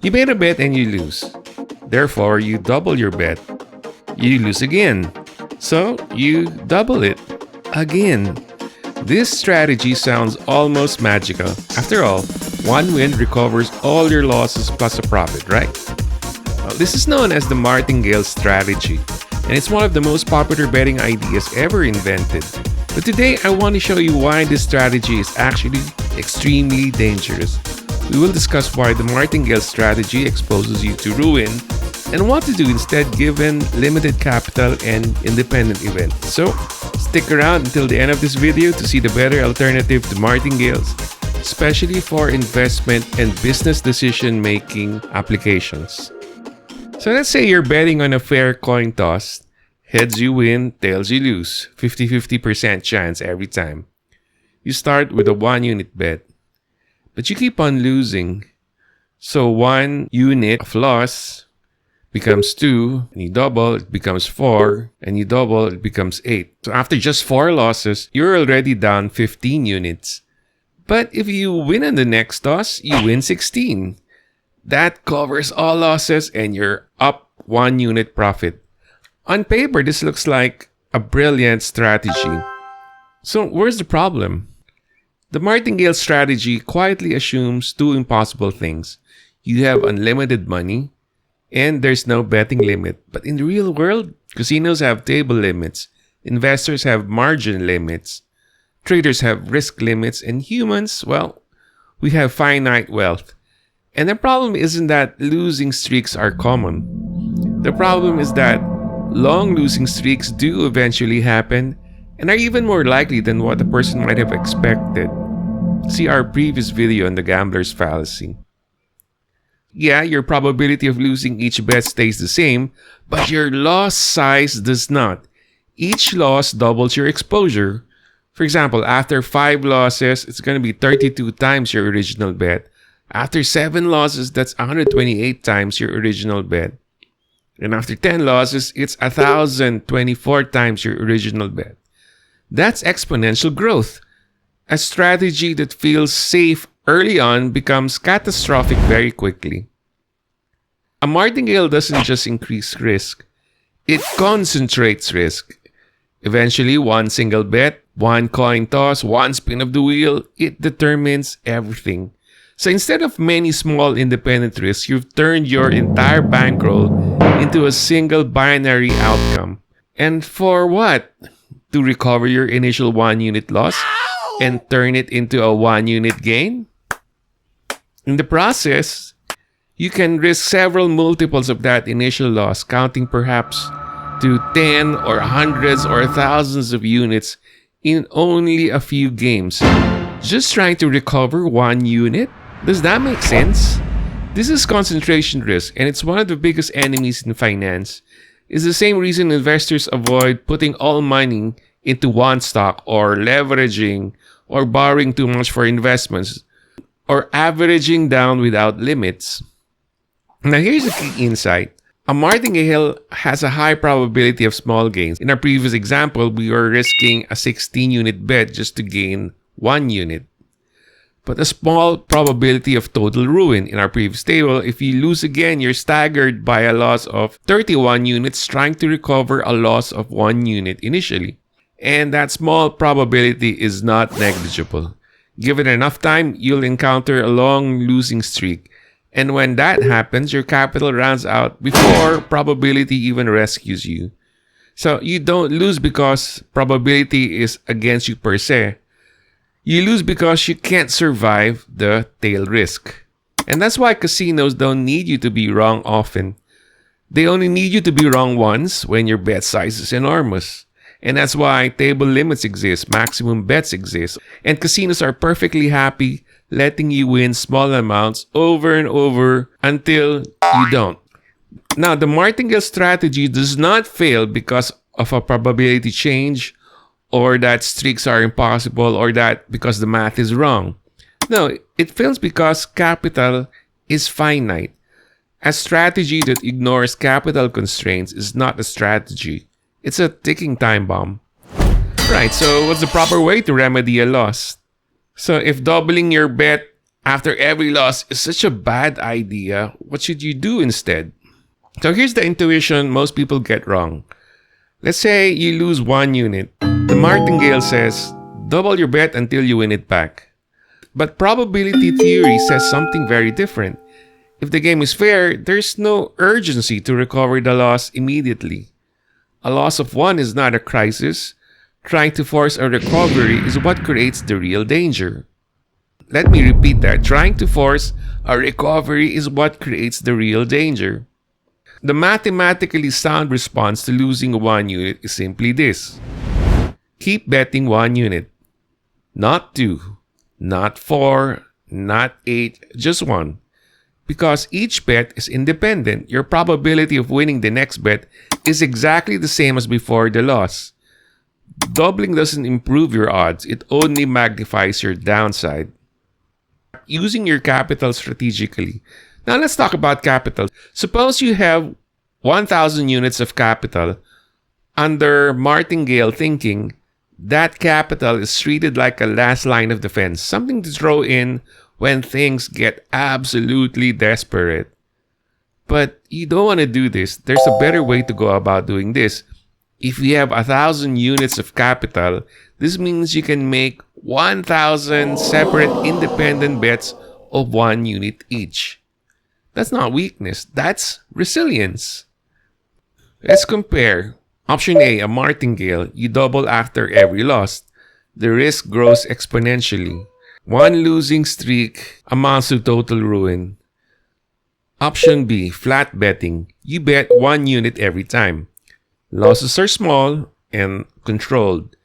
You made a bet and you lose. Therefore, you double your bet. You lose again. So, you double it again. This strategy sounds almost magical. After all, one win recovers all your losses plus a profit, right? This is known as the Martingale strategy, and it's one of the most popular betting ideas ever invented. But today, I want to show you why this strategy is actually extremely dangerous. We will discuss why the Martingale strategy exposes you to ruin and what to do instead given limited capital and independent events. So, stick around until the end of this video to see the better alternative to Martingales, especially for investment and business decision-making applications. So let's say you're betting on a fair coin toss. Heads you win, tails you lose. 50-50% chance every time. You start with a 1-unit bet, but you keep on losing. So 1 unit of loss becomes 2, and you double, it becomes 4, and you double, it becomes 8. So after just 4 losses, you're already down 15 units. But if you win on the next toss, you win 16. That covers all losses and you're up 1 unit profit. On paper, this looks like a brilliant strategy. So where's the problem? The Martingale strategy quietly assumes 2 impossible things. You have unlimited money and there's no betting limit. But in the real world, casinos have table limits, investors have margin limits, traders have risk limits, and humans, well, we have finite wealth. And the problem isn't that losing streaks are common. The problem is that long losing streaks do eventually happen and are even more likely than what a person might have expected. See our previous video on the gambler's fallacy. Yeah, your probability of losing each bet stays the same, but your loss size does not. Each loss doubles your exposure. For example, after 5 losses, it's going to be 32 times your original bet. After 7 losses, that's 128 times your original bet. And after 10 losses, it's 1,024 times your original bet. That's exponential growth. A strategy that feels safe early on becomes catastrophic very quickly. A martingale doesn't just increase risk, it concentrates risk. Eventually, one single bet, one coin toss, one spin of the wheel, it determines everything. So instead of many small independent risks, you've turned your entire bankroll into a single binary outcome. And for what? To recover your initial 1-unit loss and turn it into a 1-unit gain? In the process, you can risk several multiples of that initial loss, counting perhaps to 10 or hundreds or thousands of units in only a few games. Just trying to recover 1 unit? Does that make sense? This is concentration risk, and it's one of the biggest enemies in finance. It's the same reason investors avoid putting all money into one stock, or leveraging, or borrowing too much for investments, or averaging down without limits. Now here's a key insight. A martingale has a high probability of small gains. In our previous example, we were risking a 16-unit bet just to gain 1 unit. But a small probability of total ruin. In our previous table, if you lose again, you're staggered by a loss of 31 units trying to recover a loss of 1 unit initially. And that small probability is not negligible. Given enough time, you'll encounter a long losing streak. And when that happens, your capital runs out before probability even rescues you. So you don't lose because probability is against you per se. You lose because you can't survive the tail risk. And that's why casinos don't need you to be wrong often. They only need you to be wrong once when your bet size is enormous. And that's why table limits exist, maximum bets exist, and casinos are perfectly happy letting you win small amounts over and over until you don't. Now, the martingale strategy does not fail because of a probability change, or that streaks are impossible, or that because the math is wrong. No, it fails because capital is finite. A strategy that ignores capital constraints is not a strategy. It's a ticking time bomb. Right, so what's the proper way to remedy a loss? So if doubling your bet after every loss is such a bad idea, what should you do instead? So here's the intuition most people get wrong. Let's say you lose 1 unit. The Martingale says, double your bet until you win it back. But probability theory says something very different. If the game is fair, there's no urgency to recover the loss immediately. A loss of 1 is not a crisis. Trying to force a recovery is what creates the real danger. Let me repeat that. Trying to force a recovery is what creates the real danger. The mathematically sound response to losing 1 unit is simply this. Keep betting 1 unit. Not 2, not 4, not 8, just 1. Because each bet is independent, your probability of winning the next bet is exactly the same as before the loss. Doubling doesn't improve your odds, it only magnifies your downside. Using your capital strategically. Now let's talk about capital. Suppose you have 1,000 units of capital. Under Martingale thinking, that capital is treated like a last line of defense, something to throw in when things get absolutely desperate. But you don't want to do this. There's a better way to go about doing this. If you have 1,000 units of capital, this means you can make 1,000 separate independent bets of 1 unit each. That's not weakness, that's resilience. Let's compare. Option A, a Martingale, you double after every loss. The risk grows exponentially. 1 losing streak amounts to total ruin. Option B, flat betting. You bet 1 unit every time. Losses are small and controlled.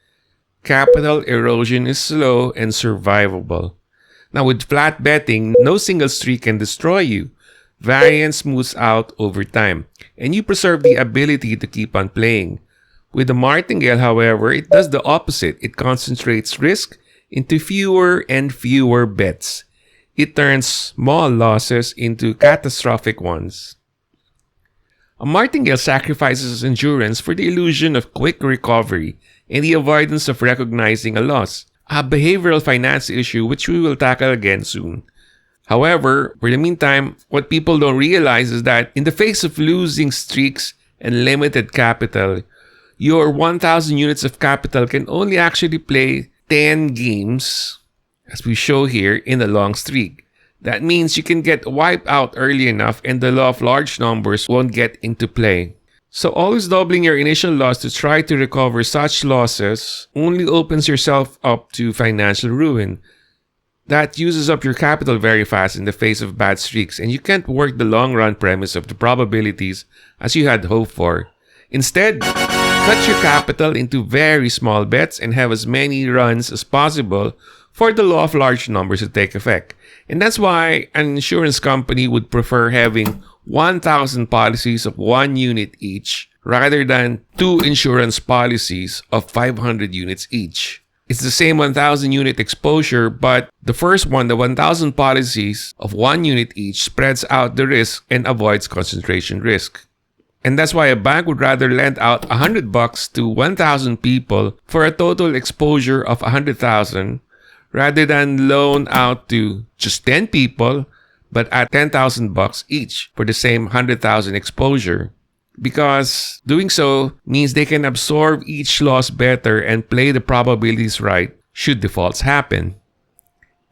Capital erosion is slow and survivable. Now with flat betting, no single streak can destroy you. Variance smooths out over time, and you preserve the ability to keep on playing. With the Martingale, however, it does the opposite. It concentrates risk into fewer and fewer bets. It turns small losses into catastrophic ones. A Martingale sacrifices endurance for the illusion of quick recovery and the avoidance of recognizing a loss, a behavioral finance issue which we will tackle again soon. However, for the meantime, what people don't realize is that in the face of losing streaks and limited capital, your 1,000 units of capital can only actually play 10 games, as we show here, in a long streak. That means you can get wiped out early enough and the law of large numbers won't get into play. So always doubling your initial loss to try to recover such losses only opens yourself up to financial ruin. That uses up your capital very fast in the face of bad streaks, and you can't work the long-run premise of the probabilities as you had hoped for. Instead, cut your capital into very small bets and have as many runs as possible for the law of large numbers to take effect. And that's why an insurance company would prefer having 1,000 policies of 1 unit each rather than 2 insurance policies of 500 units each. It's the same 1,000 unit exposure, but the first one, the 1,000 policies of 1 unit each, spreads out the risk and avoids concentration risk. And that's why a bank would rather lend out $100 to 1,000 people for a total exposure of 100,000 rather than loan out to just 10 people but at $10,000 each for the same 100,000 exposure. Because doing so means they can absorb each loss better and play the probabilities right should defaults happen.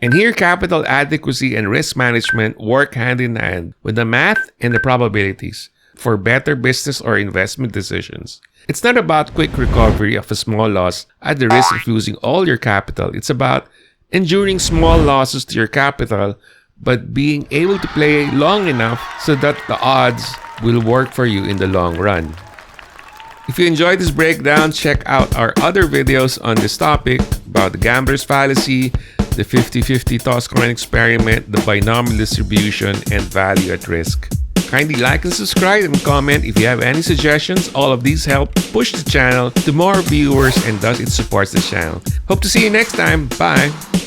And here, capital adequacy and risk management work hand in hand with the math and the probabilities for better business or investment decisions. It's not about quick recovery of a small loss at the risk of losing all your capital. It's about enduring small losses to your capital but being able to play long enough so that the odds will work for you in the long run. If you enjoyed this breakdown, check out our other videos on this topic about the gambler's fallacy, the 50-50 toss coin experiment, the binomial distribution, and value at risk. Kindly like and subscribe and comment if you have any suggestions. All of these help push the channel to more viewers and thus it supports the channel. Hope to see you next time. Bye!